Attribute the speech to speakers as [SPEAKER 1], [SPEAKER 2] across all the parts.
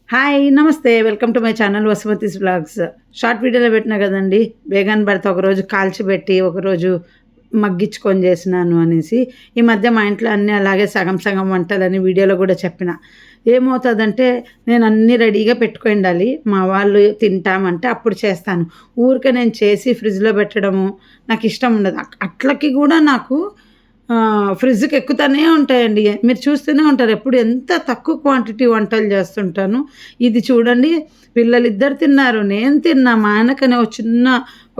[SPEAKER 1] Hi నమస్తే welcome to my channel Vasumathi's blogs. Short వీడియోలో పెట్టినా కదండి, బేగాన్ భర్త ఒకరోజు కాల్చిపెట్టి ఒకరోజు మగ్గించుకొని చేసినాను అనేసి. ఈ మధ్య మా ఇంట్లో అన్నీ అలాగే సగం సగం వంటలని వీడియోలో కూడా చెప్పిన. ఏమవుతుందంటే నేను అన్నీ రెడీగా పెట్టుకొని ఉండాలి, మా వాళ్ళు తింటామంటే అప్పుడు చేస్తాను. ఊరికే నేను చేసి ఫ్రిడ్జ్లో పెట్టడము నాకు ఇష్టం ఉండదు. అట్లకి కూడా నాకు ఫ్రిడ్జ్‌కి ఎక్కుతానే ఉంటాయండి. మీరు చూస్తూనే ఉంటారు ఎప్పుడు ఎంత తక్కువ క్వాంటిటీ వంటలు చేస్తుంటాను. ఇది చూడండి, పిల్లలిద్దరు తిన్నారు, నేను తిన్నా. మా ఆయనకనే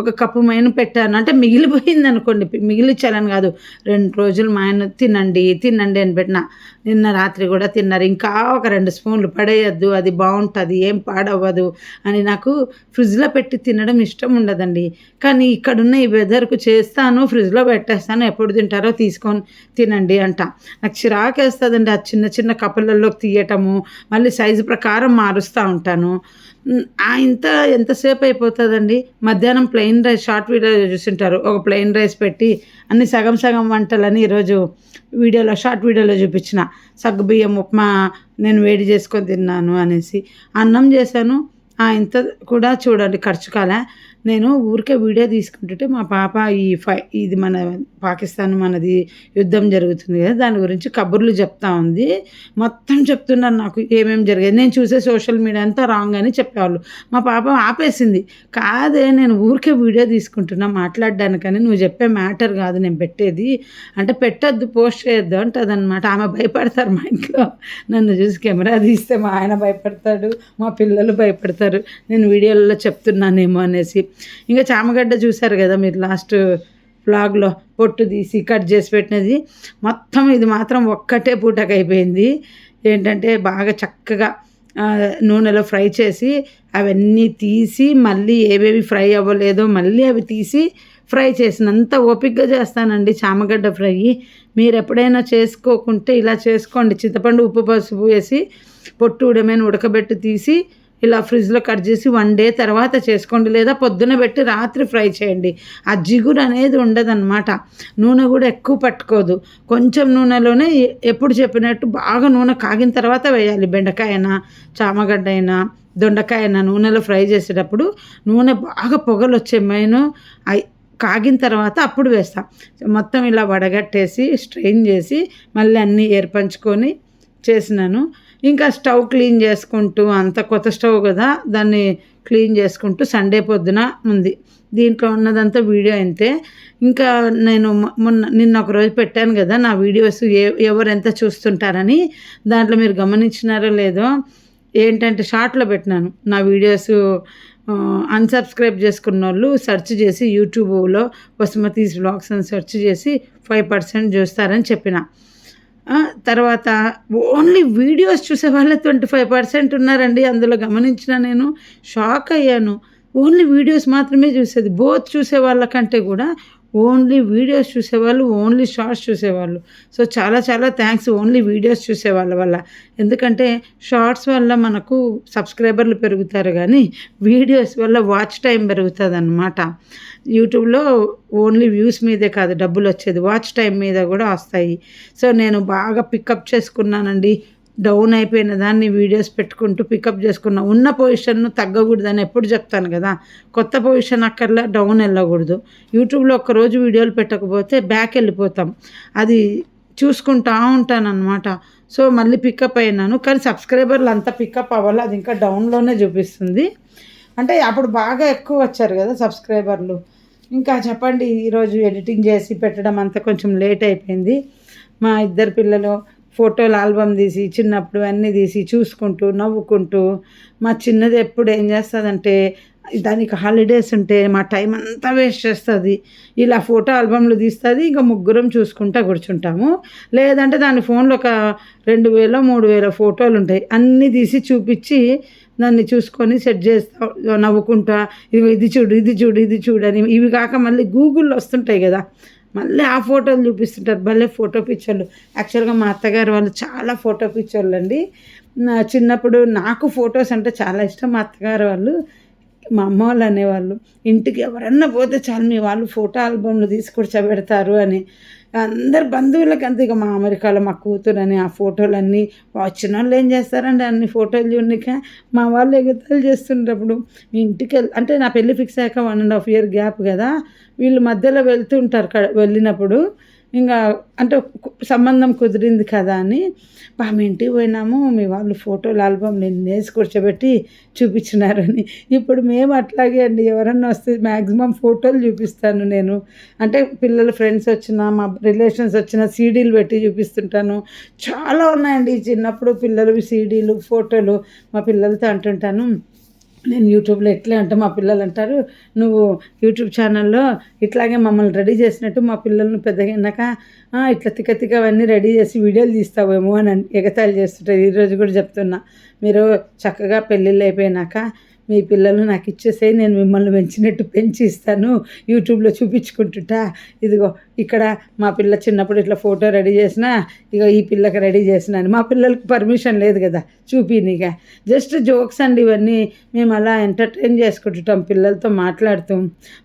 [SPEAKER 1] ఒక కప్పు మైను పెట్టాను. అంటే మిగిలిపోయిందనుకోండి, మిగిలిచ్చాలని కాదు. 2 రోజులు మా ఆయన తినండి, తినండి అని పెట్టిన. నిన్న రాత్రి కూడా తిన్నారు. ఇంకా ఒక 2 స్పూన్లు పడేయొద్దు, అది బావుంటది, ఏం పాడవ్వదు అని. నాకు ఫ్రిడ్జ్‌లో పెట్టి తినడం ఇష్టం ఉండదండి. కానీ ఇక్కడున్న ఈ వెదర్‌కు చేస్తాను, ఫ్రిడ్జ్‌లో పెట్టేస్తాను. ఎప్పుడు తింటారో తీసుకొని తినండి అంట. నాకు చిరాకేస్తదండి ఆ చిన్న చిన్న కప్పులలోకి తీయటము, మళ్ళీ సైజు ప్రకారం మారుస్తూ ఉంటాను. ఇంత ఎంతసేపు అయిపోతుందండి. మధ్యాహ్నం ప్లెయిన్ రైస్ షార్ట్ వీడియోలో చూసింటారు, ఒక ప్లెయిన్ రైస్ పెట్టి అన్ని సగం సగం వంటలని ఈరోజు షార్ట్ వీడియోలో చూపించిన. సగ్గుబియ్యం ఉప్మా నేను వేడి చేసుకొని తిన్నాను అనేసి. అన్నం చేశాను. ఇంత కూడా చూడండి ఖర్చు కాలే. నేను ఊరికే వీడియో తీసుకుంటుంటే మా పాప ఇది మన పాకిస్తాన్ మనది యుద్ధం జరుగుతుంది కదా, దాని గురించి కబుర్లు చెప్తా ఉంది. మొత్తం చెప్తున్నారు నాకు ఏమేమి జరిగేది. నేను చూసే సోషల్ మీడియా అంతా రాంగ్ అని చెప్పేవాళ్ళు. మా పాప ఆపేసింది. కాదే, నేను ఊరికే వీడియో తీసుకుంటున్నా మాట్లాడడానికని, నువ్వు చెప్పే మ్యాటర్ కాదు నేను పెట్టేది అంటే, పెట్టద్దు, పోస్ట్ చేయొద్దు అంటదనమాట. ఆమె భయపడతారు మా ఇంట్లో. నన్ను చూసి కెమెరా తీస్తే మా ఆయన భయపడతాడు, మా పిల్లలు భయపడతారు నేను వీడియోలలో చెప్తున్నానేమో అనేసి. ఇంకా చామగడ్డ చూశారు కదా మీరు లాస్ట్ వ్లాగ్లో, పొట్టు తీసి కట్ చేసి పెట్టినది. మొత్తం ఇది మాత్రం ఒక్కటే పూటకు అయిపోయింది. ఏంటంటే బాగా చక్కగా నూనెలో ఫ్రై చేసి అవన్నీ తీసి, మళ్ళీ ఏవేవి ఫ్రై అవ్వలేదో మళ్ళీ అవి తీసి ఫ్రై చేసినంత ఓపికగా చేస్తానండి చామగడ్డ ఫ్రై. మీరు ఎప్పుడైనా చేసుకోకుంటే ఇలా చేసుకోండి. చింతపండు ఉప్పు పసుపు వేసి పొట్టు ఉడమేను ఉడకబెట్టి తీసి ఇలా ఫ్రిడ్జ్లో కట్ చేసి 1 డే తర్వాత చేసుకోండి, లేదా పొద్దున పెట్టి రాత్రి ఫ్రై చేయండి. ఆ జిగురు అనేది ఉండదన్నమాట. నూనె కూడా ఎక్కువ పట్టుకోదు. కొంచెం నూనెలోనే ఎప్పుడు చెప్పినట్టు బాగా నూనె కాగిన తర్వాత వేయాలి. బెండకాయ అయినా చామగడ్డ అయినా దొండకాయ అయినా నూనెలో ఫ్రై చేసేటప్పుడు నూనె బాగా పొగలు వచ్చే మెయిన్ కాగిన తర్వాత అప్పుడు వేస్తాం. మొత్తం ఇలా వడగట్టేసి స్ట్రెయిన్ చేసి మళ్ళీ అన్నీ ఏర్పంచుకొని చేసినాను. ఇంకా స్టవ్ క్లీన్ చేసుకుంటూ, అంత కొత్త స్టవ్ కదా, దాన్ని క్లీన్ చేసుకుంటూ సండే పొద్దున ఉంది. దీంట్లో ఉన్నదంతా వీడియో అంతే. ఇంకా నేను నిన్న ఒకరోజు పెట్టాను కదా నా వీడియోస్ ఎవరు ఎంత చూస్తుంటారని. దాంట్లో మీరు గమనించినారో లేదో, ఏంటంటే షార్ట్లో పెట్టినాను నా వీడియోస్. అన్సబ్స్క్రైబ్ చేసుకున్న వాళ్ళు సెర్చ్ చేసి యూట్యూబ్లో వసుమతీస్ బ్లాగ్స్ అని సెర్చ్ చేసి 5% చూస్తారని చెప్పిన. తర్వాత ఓన్లీ వీడియోస్ చూసే వాళ్ళే 25% ఉన్నారండి. అందులో గమనించిన నేను షాక్ అయ్యాను. ఓన్లీ వీడియోస్ మాత్రమే చూసేది. బోత్ చూసే వాళ్ళకంటే కూడా ఓన్లీ వీడియోస్ చూసేవాళ్ళు, ఓన్లీ షార్ట్స్ చూసేవాళ్ళు. సో చాలా చాలా థ్యాంక్స్ ఓన్లీ వీడియోస్ చూసేవాళ్ళ వల్ల. ఎందుకంటే షార్ట్స్ వల్ల మనకు సబ్స్క్రైబర్లు పెరుగుతారు, కానీ వీడియోస్ వల్ల వాచ్ టైం పెరుగుతుంది అన్నమాట. యూట్యూబ్లో ఓన్లీ వ్యూస్ మీదే కాదు డబ్బులు వచ్చేది, వాచ్ టైం మీద కూడా వస్తాయి. సో నేను బాగా పికప్ చేసుకున్నానండి. డౌన్ అయిపోయిన దాన్ని వీడియోస్ పెట్టుకుంటూ పికప్ చేసుకున్నా. ఉన్న పొజిషన్ను తగ్గకూడదని ఎప్పుడు చెప్తాను కదా, కొత్త పొజిషన్ అక్కర్లా, డౌన్ వెళ్ళకూడదు. యూట్యూబ్లో ఒక్కరోజు వీడియోలు పెట్టకపోతే బ్యాక్ వెళ్ళిపోతాం. అది చూసుకుంటా ఉంటానన్నమాట. సో మళ్ళీ పికప్ అయినాను, కానీ సబ్స్క్రైబర్లు అంతా పికప్ అవ్వాలి, అది ఇంకా డౌన్లోనే చూపిస్తుంది. అంటే అప్పుడు బాగా ఎక్కువ వచ్చారు కదా సబ్స్క్రైబర్లు. ఇంకా చెప్పండి, ఈరోజు ఎడిటింగ్ చేసి పెట్టడం అంతా కొంచెం లేట్ అయిపోయింది. మా ఇద్దరు పిల్లలు ఫోటోలు ఆల్బమ్ తీసి చిన్నప్పుడు అన్నీ తీసి చూసుకుంటూ నవ్వుకుంటూ, మా చిన్నది ఎప్పుడు ఏం చేస్తుందంటే, దానికి హాలిడేస్ ఉంటే మా టైం అంతా వేస్ట్ చేస్తుంది. ఇలా ఫోటో ఆల్బమ్లు తీస్తుంది, ఇంకా ముగ్గురం చూసుకుంటూ కూర్చుంటాము. లేదంటే దాని ఫోన్లో ఒక 2000 3000 ఫోటోలు ఉంటాయి, అన్నీ తీసి చూపించి దాన్ని చూసుకొని సెట్ చేస్తా నవ్వుకుంటా, ఇది చూడు ఇది చూడు ఇది చూడని. ఇవి కాక మళ్ళీ గూగుల్లో వస్తుంటాయి కదా, మళ్ళీ ఆ ఫోటోలు చూపిస్తుంటారు. భలే ఫోటో పిక్చర్లు. యాక్చువల్గా మా అత్తగారు వాళ్ళు చాలా ఫోటో పిక్చర్లు అండి. చిన్నప్పుడు నాకు ఫొటోస్ అంటే చాలా ఇష్టం. మా అత్తగారు వాళ్ళు, మా అమ్మ వాళ్ళు అనేవాళ్ళు, ఇంటికి ఎవరన్నా పోతే చాలు మీ వాళ్ళు ఫోటో ఆల్బమ్లు తీసి కూర్చోబెడతారు అని. అందరు బంధువులకి అంతే, ఇక మా అమెరికాలో మా కూతురని ఆ ఫోటోలన్నీ వచ్చిన వాళ్ళు ఏం చేస్తారండి అన్ని ఫోటోలు చూడనిక మా వాళ్ళు ఎగతాళి చేస్తుంటప్పుడు ఇంటికి అంటే నా పెళ్ళి ఫిక్స్ అయ్యాక 1.5 year గ్యాప్ కదా, వీళ్ళు మధ్యలో వెళ్తుంటారు వెళ్ళినప్పుడు ఇంకా అంటే సంబంధం కుదిరింది కదా అని మీ ఇంటికి పోయినాము, మీ వాళ్ళు ఫోటోలు ఆల్బమ్ నేను వేసి కూర్చోబెట్టి చూపించినారని. ఇప్పుడు మేము అట్లాగే అండి, ఎవరన్నా వస్తే మ్యాక్సిమం ఫోటోలు చూపిస్తాను నేను. అంటే పిల్లల ఫ్రెండ్స్ వచ్చినా మా రిలేషన్స్ వచ్చినా సీడీలు పెట్టి చూపిస్తుంటాను. చాలా ఉన్నాయండి చిన్నప్పుడు పిల్లలు సీడీలు ఫోటోలు. మా పిల్లలతో అంటుంటాను, నేను యూట్యూబ్లో ఎట్లా అంటే మా పిల్లలు అంటారు, నువ్వు యూట్యూబ్ ఛానల్లో ఇట్లాగే మమ్మల్ని రెడీ చేసినట్టు మా పిల్లల్ని పెద్దగా అయినాక ఇట్లా తిక్క అవన్నీ రెడీ చేసి వీడియోలు తీస్తావేమో అని ఎగతాళి చేస్తుంటారు. ఈరోజు కూడా చెప్తున్నా, మీరు చక్కగా పెళ్ళిళ్ళు అయిపోయినాక మీ పిల్లలు నాకు ఇచ్చేసేయి, నేను మిమ్మల్ని పెంచినట్టు పెంచి ఇస్తాను, యూట్యూబ్లో చూపించుకుంటుంటా. ఇదిగో ఇక్కడ మా పిల్ల చిన్నప్పుడు ఇట్లా ఫోటో రెడీ చేసినా, ఇక ఈ పిల్లకి రెడీ చేసినాను. మా పిల్లలకి పర్మిషన్ లేదు కదా చూపినిగా, జస్ట్ జోక్స్ అండి ఇవన్నీ. మేము అలా ఎంటర్టైన్ చేసుకుంటుంటాం పిల్లలతో మాట్లాడుతూ.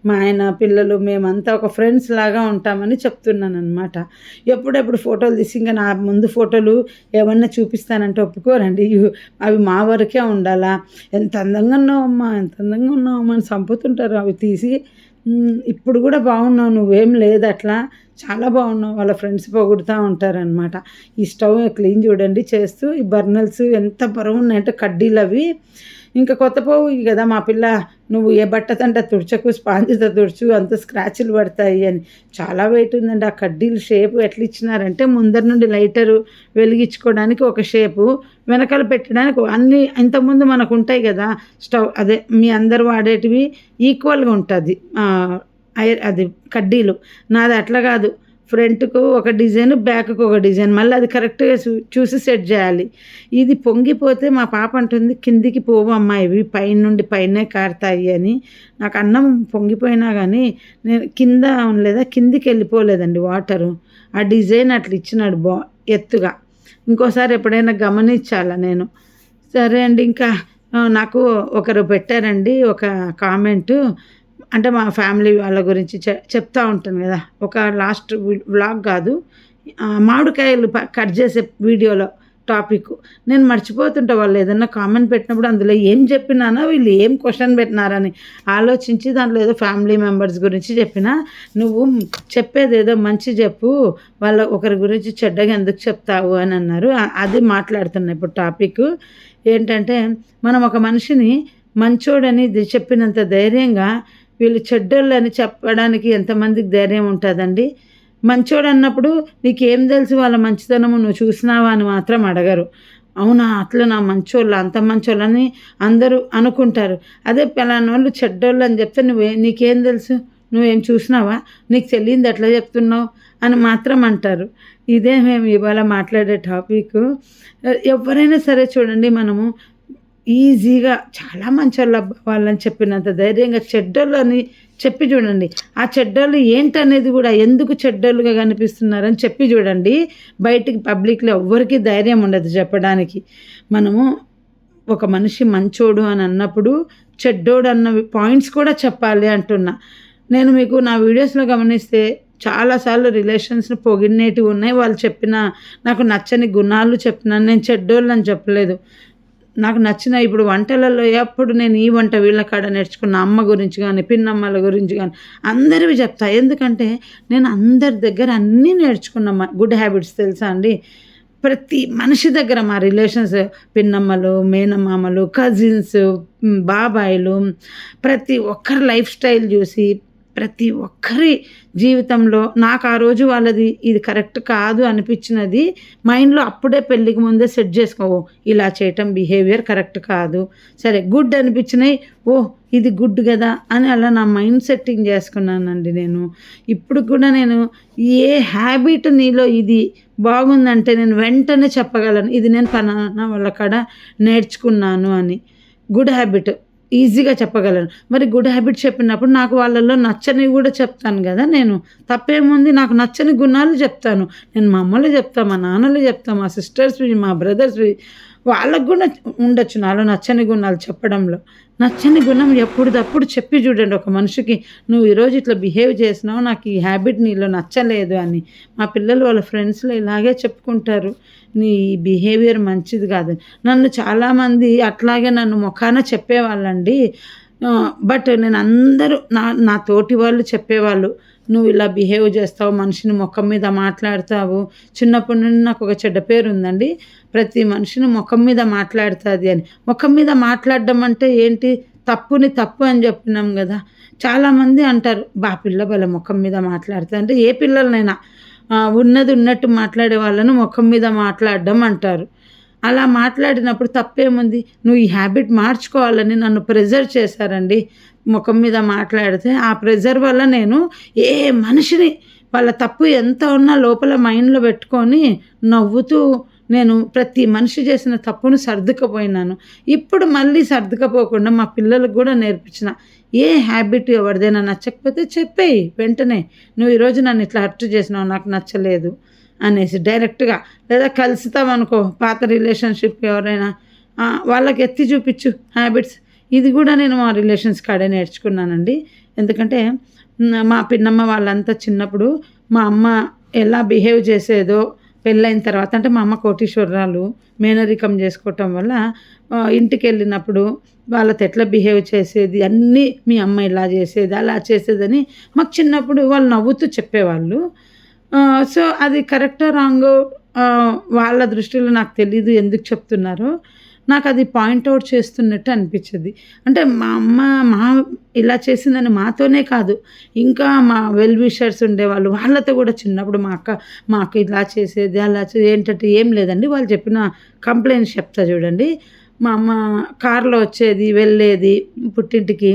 [SPEAKER 1] మా ఆయన పిల్లలు మేమంతా ఒక ఫ్రెండ్స్ లాగా ఉంటామని చెప్తున్నాను అనమాట. ఎప్పుడెప్పుడు ఫోటోలు తీసి ఇంకా నా ముందు ఫోటోలు ఏమన్నా చూపిస్తానంటే ఒప్పుకోరండి. అవి మా వరకే ఉండాలా, ఎంత అందంగా ఉన్నావమ్మా ఎంత అందంగా ఉన్నావమ్మా అని చంపుతుంటారు అవి తీసి. ఇప్పుడు కూడా బాగున్నావు, నువ్వేం లేదు అట్లా, చాలా బాగున్నావు, వాళ్ళ ఫ్రెండ్స్ పొగుడుతూ ఉంటారనమాట. ఈ స్టవ్ క్లీన్ చూడండి చేస్తూ, ఈ బర్నల్స్ ఎంత బరువు ఉన్నాయంటే కడ్డీలు అవి. ఇంకా కొత్త పోవు కదా మా పిల్ల, నువ్వు ఏ బట్టతంటే తుడచకు, స్పాంజ్తో తుడుచు, అంత స్క్రాచ్లు పడతాయి అని. చాలా వెయిట్ ఉందండి. ఆ కడ్డీలు షేపు ఎట్లా ఇచ్చినారంటే ముందర నుండి లైటరు వెలిగించుకోవడానికి ఒక షేపు, వెనకాల పెట్టడానికి అన్నీ ఇంతకుముందు మనకు ఉంటాయి కదా స్టవ్, అదే మీ అందరు వాడేటివి ఈక్వల్గా ఉంటుంది అది కడ్డీలు. నాది అట్లా కాదు, ఫ్రంట్కు ఒక డిజైన్ బ్యాక్కు ఒక డిజైన్, మళ్ళీ అది కరెక్ట్గా చూసి సెట్ చేయాలి. ఇది పొంగిపోతే మా పాప అంటుంది, కిందికి పోవు అమ్మా ఇవి పైన నుండి పైనే కారుతాయి అని. నాకు అన్నం పొంగిపోయినా కానీ నేను కింద ఉండలేదా, కిందికి వెళ్ళిపోలేదండి వాటరు. ఆ డిజైన్ అట్లా ఇచ్చినాడు ఎత్తుగా. ఇంకోసారి ఎప్పుడైనా గమనించాలా నేను. సరే అండి, ఇంకా నాకు ఒకరు పెట్టారండి ఒక కామెంటు, అంటే మా ఫ్యామిలీ వాళ్ళ గురించి చెప్తూ ఉంటాను కదా, ఒక లాస్ట్ వ్లాగ్ కాదు, మామిడికాయలు కట్ చేసే వీడియోలో టాపిక్ నేను మర్చిపోతుంటా. వాళ్ళు ఏదన్నా కామెంట్ పెట్టినప్పుడు అందులో ఏం చెప్పినానో వీళ్ళు ఏం క్వశ్చన్ పెట్టినారని ఆలోచించి దాంట్లో ఏదో ఫ్యామిలీ మెంబర్స్ గురించి చెప్పినా, నువ్వు చెప్పేది ఏదో మంచి చెప్పు, వాళ్ళ ఒకరి గురించి చెడ్డగా ఎందుకు చెప్తావు అని అన్నారు. అది మాట్లాడుతున్నా ఇప్పుడు టాపిక్ ఏంటంటే, మనం ఒక మనిషిని మంచోడని చెప్పినంత ధైర్యంగా వీళ్ళు చెడ్డోళ్ళు అని చెప్పడానికి ఎంతమందికి ధైర్యం ఉంటుందండి. మంచోడు అన్నప్పుడు నీకేం తెలుసు వాళ్ళ మంచితనము, నువ్వు చూసినావా అని మాత్రం అడగరు. అవునా అట్లా నా మంచోళ్ళు అంత మంచోళ్ళని అందరూ అనుకుంటారు. అదే పలానోళ్ళు చెడ్డోళ్ళు అని చెప్తే నీకేం తెలుసు, నువ్వేం చూసినావా, నీకు తెలియంది ఎట్లా చెప్తున్నావు అని మాత్రం అంటారు. ఇదే మేము ఇవాళ మాట్లాడే టాపిక్. ఎవరైనా సరే చూడండి, మనము ఈజీగా చాలా మంచోళ్ళు వాళ్ళని చెప్పినంత ధైర్యంగా చెడ్డోళ్ళని చెప్పి చూడండి. ఆ చెడ్డోళ్ళు ఏంటనేది కూడా ఎందుకు చెడ్డోళ్ళుగా కనిపిస్తున్నారని చెప్పి చూడండి. బయటికి పబ్లిక్లో ఎవ్వరికీ ధైర్యం ఉండదు చెప్పడానికి. మనము ఒక మనిషి మంచోడు అని అన్నప్పుడు చెడ్డోడు అన్న పాయింట్స్ కూడా చెప్పాలి అంటున్నా. నేను మీకు నా వీడియోస్లో గమనిస్తే చాలాసార్లు రిలేషన్స్ని పొగిడినేటివి ఉన్నాయి. వాళ్ళు చెప్పిన నాకు నచ్చని గుణాలు చెప్పినాను, నేను చెడ్డోళ్ళు అని చెప్పలేదు. నాకు నచ్చిన ఇప్పుడు వంటలలో ఎప్పుడు నేను ఈ వంట వీళ్ళ కాడ నేర్చుకున్న అమ్మ గురించి కానీ పిన్నమ్మల గురించి కానీ అందరివి చెప్తా. ఎందుకంటే నేను అందరి దగ్గర అన్నీ నేర్చుకున్నా గుడ్ హ్యాబిట్స్. తెలుసా అండి, ప్రతి మనిషి దగ్గర మా రిలేషన్స్, పిన్నమ్మలు, మేనమామలు, కజిన్స్, బాబాయిలు, ప్రతి ఒక్కరి లైఫ్ స్టైల్ చూసి ప్రతి ఒక్కరి జీవితంలో నాకు ఆ రోజు వాళ్ళది ఇది కరెక్ట్ కాదు అనిపించినది మైండ్లో అప్పుడే పెళ్ళికి ముందే సెట్ చేసుకోవు, ఇలా చేయటం బిహేవియర్ కరెక్ట్ కాదు, సరే గుడ్ అనిపించినాయి, ఇది గుడ్ కదా అని అలా నా మైండ్ సెట్టింగ్ చేసుకున్నానండి నేను. ఇప్పుడు కూడా నేను ఏ హ్యాబిట్ నీలో ఇది బాగుందంటే నేను వెంటనే చెప్పగలను, ఇది నేను పలానా వాళ్ళ కాడ నేర్చుకున్నాను అని. గుడ్ హ్యాబిట్ ఈజీగా చెప్పగలను. మరి గుడ్ హ్యాబిట్ చెప్పినప్పుడు నాకు వాళ్ళల్లో నచ్చనివి కూడా చెప్తాను కదా. నేను తప్పేముంది, నాకు నచ్చని గుణాలు చెప్తాను. నేను మా అమ్మలు చెప్తాను, మా నాన్నలు చెప్తాను, మా సిస్టర్స్వి, మా బ్రదర్స్వి, వాళ్ళకి గూడా ఉండొచ్చు నాలో నచ్చని గుణాలు చెప్పడంలో. నచ్చని గుణం ఎప్పుడుదప్పుడు చెప్పి చూడండి ఒక మనిషికి, "నువ్వు ఈరోజు ఇట్లా బిహేవ్ చేసినావు. నాకు ఈ హ్యాబిట్ నీలో నచ్చలేదు" అని. మా పిల్లలు వాళ్ళ ఫ్రెండ్స్‌లో ఇలాగే చెప్పుకుంటారు. "నీ బిహేవియర్ మంచిది కాదు." నన్ను చాలామంది అట్లాగే నన్ను మొఖాన చెప్పేవాళ్ళండి. బట్ నేను అందరూ నా తోటి వాళ్ళు చెప్పేవాళ్ళు. "నువ్వు ఇలా బిహేవ్ చేస్తావు, మనిషిని మొఖం మీద మాట్లాడతావు." చిన్నప్పటి నుండి నాకొక చెడ్డ పేరుందండి. ప్రతి మనిషిని మొఖం మీద మాట్లాడుతాది అని. మొఖం మీద మాట్లాడడం అంటే ఏంటి? తప్పుని తప్పు అని చెప్పినాం గదా! చాలామంది అంటారు, పిల్ల భలే మొఖం మీద మాట్లాడుతది" అంటే ఏ పిల్లలనైనా ఉన్నది ఉన్నట్టు మాట్లాడే వాళ్ళను మొఖం మీద మాట్లాడడం అంటారు. అలా మాట్లాడినప్పుడు తప్పేముంది? నువ్వు ఈ హ్యాబిట్ మార్చుకోవాలని నన్ను ప్రెజర్ చేశారండి. మొఖం మీద మాట్లాడితే ఆ ప్రెజర్ వల్ల నేను ఏ మనిషిని వాళ్ళ తప్పు ఎంత ఉన్నా లోపల మైండ్‌లో పెట్టుకొని నవ్వుతూ నేను ప్రతి మనిషి చేసిన తప్పును సర్దుకుపోయినాను. ఇప్పుడు మళ్ళీ సర్దుకపోకుండా మా పిల్లలకు గూడా నేర్పించిన. ఏ హ్యాబిట్ ఎవరిదైనా నచ్చకపోతే చెప్పేయి వెంటనే. "నువ్వు ఈరోజు నన్ను ఇట్లా హర్ట్ చేసినావు, నాకు నచ్చలేదు" అనేసి డైరెక్ట్‌గా. లేదా కలుస్తామనుకో పాత రిలేషన్‌షిప్ ఎవరైనా వాళ్ళకి ఎత్తి చూపిచ్చు హ్యాబిట్స్. ఇది గూడా నేను మా రిలేషన్స్ కాడే నేర్చుకున్నానండి. ఎందుకంటే మా పిన్నమ్మ వాళ్ళంతా చిన్నప్పుడు మా అమ్మ ఎలా బిహేవ్ చేసేదో పెళ్ళైన తర్వాత, అంటే మా అమ్మ కోటీశ్వరురాలు, మేనరికం చేసుకోవటం వల్ల ఇంటికెళ్ళినప్పుడు వాళ్ళతో ఎట్లా బిహేవ్ చేసేది అన్నీ మీ అమ్మ ఇలా చేసేది, అలా చేసేదని మాకు చిన్నప్పుడు వాళ్ళు నవ్వుతూ చెప్పేవాళ్ళు. సో, అది కరెక్టో రాంగో వాళ్ళ దృష్టిలో నాకు తెలీదు ఎందుకు చెప్తున్నారో. నాకది పాయింట్ ఔట్ చేస్తున్నట్టు అనిపిచ్చేది. అంటే మా అమ్మ మా ఇలా చేసిందని మాతోనే కాదు, ఇంకా మా వెల్ విషర్స్ ఉండేవాళ్ళు. వాళ్ళతో గూడా చిన్నప్పుడు మా అక్క ఇలా చేసేది, అలా ఏంటంటే ఏం లేదండి. వాళ్ళు చెప్పిన కంప్లెయింట్స్ చెప్తా చూడండి. మా అమ్మ కార్‌లో వచ్చేది, వెళ్ళేది పుట్టింటికి.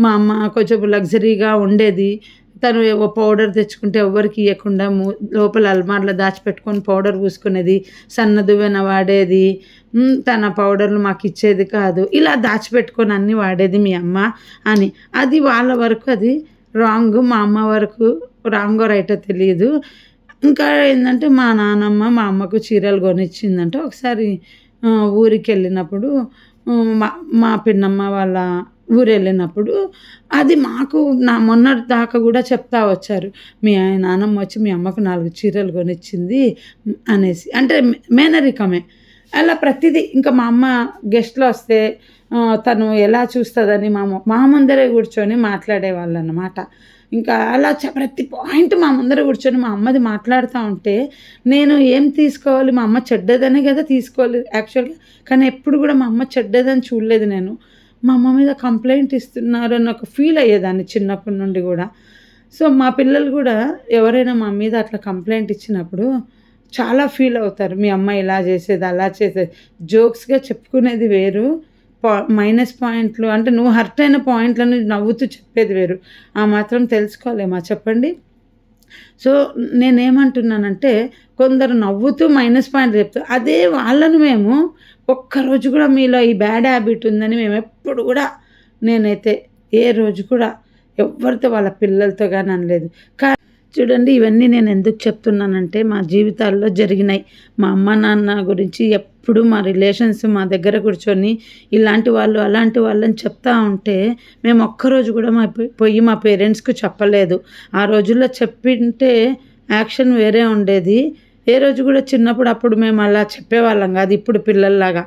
[SPEAKER 1] మా అమ్మ కొంచెం లగ్జరీగా ఉండేది. తను ఏవో పౌడర్ తెచ్చుకుంటే ఎవ్వరికీ ఇయ్యకుండా లోపల అల్మార్‌లో దాచిపెట్టుకొని పౌడర్ పూసుకునేది. సన్నదువ్వెన వాడేది. తన పౌడర్‌లు మాకిచ్చేది కాదు. ఇలా దాచిపెట్టుకొని అన్నీ వాడేది మీ అమ్మ అని. అది వాళ్ళ వరకు అది రాంగ్. మా అమ్మ వరకు రాంగో రైటో తెలీదు. ఇంకా ఏందంటే మా నానమ్మ మా అమ్మకు చీరలు కొనిచ్చిందంట. ఒకసారి ఊరికెళ్ళినప్పుడు మా మా పిన్నమ్మ వాళ్ళ ఊరెళ్ళినప్పుడు అది మాకు మొన్నటి దాకా గూడా చెప్తా వచ్చారు. "మీ నానమ్మ వచ్చి మీ అమ్మకు 4 చీరలు కొనిచ్చింది" అనేసి. అంటే మేనరికమే. అలా ప్రతిదీ ఇంకా మా అమ్మ గెస్ట్‌లొస్తే తను ఎలా చూస్తదని మా ముందరే కూర్చొని మాట్లాడేవాళ్ళనమాట. ఇంకా అలా ప్రతి పాయింట్ మా ముందర కూర్చొని మా అమ్మది మాట్లాడుతా ఉంటే నేను ఏం తీసుకోవాలి? మా అమ్మ చెడ్డదనే గదా తీసుకోవాలి యాక్చువల్‌గా. కానీ ఎప్పుడు గూడా మా అమ్మ చెడ్డదని చూడలేదు నేను. మా అమ్మ మీద కంప్లెయింట్ ఇస్తున్నారు అని ఒక ఫీల్ అయ్యేదాన్ని చిన్నప్పటి నుండి గూడా. సో, మా పిల్లలు గూడా ఎవరైనా మా మీద అట్లా కంప్లెయింట్ ఇచ్చినప్పుడు చాలా ఫీల్ అవుతారు. మీ అమ్మ ఇలా చేసేది, అలా చేసేది. జోక్స్‌గా చెప్పుకునేది వేరు. మైనస్ పాయింట్లు అంటే నువ్వు హర్ట్ అయిన పాయింట్లను నవ్వుతూ చెప్పేది వేరు. ఆ మాత్రం తెలుసుకోలేమా చెప్పండి? సో, నేనేమంటున్నానంటే కొందరు నవ్వుతూ మైనస్ పాయింట్లు చెప్తారు. అదే వాళ్ళను మేము ఒక్కరోజు కూడా మీలో ఈ బ్యాడ్ హ్యాబిట్ ఉందని మేమెప్పుడు కూడా నేనైతే ఏ రోజు కూడా ఎవ్వరితో వాళ్ళ పిల్లలతో గాని అనలేదు. చూడండి ఇవన్నీ నేను ఎందుకు చెప్తున్నానంటే మా జీవితాల్లో జరిగినాయి. మా అమ్మ, నాన్న గురించి ఎప్పుడు మా రిలేషన్స్ మా దగ్గర కూర్చొని ఇలాంటి వాళ్ళు, అలాంటి వాళ్ళని చెప్తా ఉంటే మేము ఒక్కరోజు కూడా పోయి మా పేరెంట్స్‌కి చెప్పలేదు. ఆ రోజుల్లో చెప్పింటే యాక్షన్ వేరే ఉండేది. ఏ రోజు కూడా చిన్నప్పుడు అప్పుడు మేము అలా చెప్పేవాళ్ళం కాదు ఇప్పుడు పిల్లల్లాగా.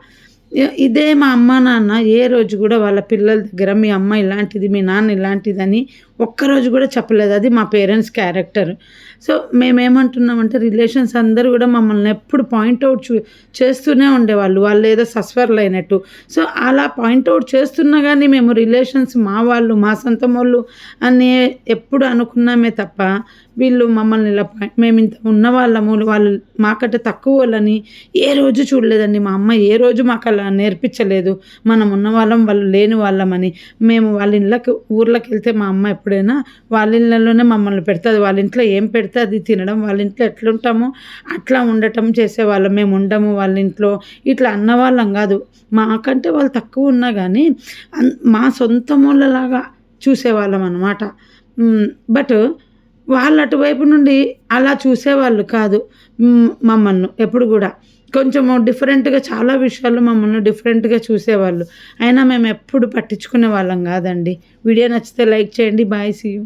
[SPEAKER 1] ఇదే మా అమ్మ, నాన్న ఏ రోజు కూడా వాళ్ళ పిల్లల దగ్గర మీ అమ్మ ఇలాంటిది, మీ నాన్న ఇలాంటిదని ఒక్కరోజు కూడా చెప్పలేదు. అది మా పేరెంట్స్ క్యారెక్టర్. సో, మేమేమంటున్నామంటే రిలేషన్స్ అందరూ కూడా మమ్మల్ని ఎప్పుడు పాయింట్ ఔట్ చేస్తూనే ఉండేవాళ్ళు. వాళ్ళేదో సస్వర్లయినట్టు. సో, అలా పాయింట్ ఔట్ చేస్తున్నా గానీ మేము రిలేషన్స్ మా వాళ్ళు, మా సొంతమోళ్ళు అని ఎప్పుడు అనుకున్నామే తప్ప వీళ్ళు మమ్మల్ని ఇలా మేమింత ఉన్నవాళ్ళము, వాళ్ళు మాకంటే తక్కువోళ్ళని ఏ రోజు చూడలేదండి. మా అమ్మ ఏ రోజు మాకలా నేర్పించలేదు. మనం ఉన్నవాళ్ళం, వాళ్ళు లేని వాళ్ళమని. మేము వాళ్ళ ఊర్లకెళ్తే మా అమ్మ ఎప్పుడైనా వాళ్ళ ఇళ్ళలోనే మమ్మల్ని పెడతది. వాళ్ళ ఇంట్లో ఏం పెడితే అది తినడం, వాళ్ళ ఇంట్లో ఎట్లుంటామో అట్లా ఉండటం చేసేవాళ్ళం. మేము ఉండము వాళ్ళ ఇంట్లో ఇట్లా అన్నవాళ్ళం కాదు. మాకంటే వాళ్ళు తక్కువ ఉన్నా కానీ మా సొంతమోళ్ళలాగా చూసేవాళ్ళం అనమాట. బట్ వాళ్ళు అటువైపు నుండి అలా చూసేవాళ్ళు కాదు మమ్మల్ని ఎప్పుడు కూడా. కొంచెము డిఫరెంట్‌గా చాలా విషయాల్లో మమ్మల్ని డిఫరెంట్‌గా చూసేవాళ్ళు. అయినా మేము ఎప్పుడు పట్టించుకునే వాళ్ళం కాదండి. వీడియో నచ్చితే లైక్ చేయండి. బాయ్. See you.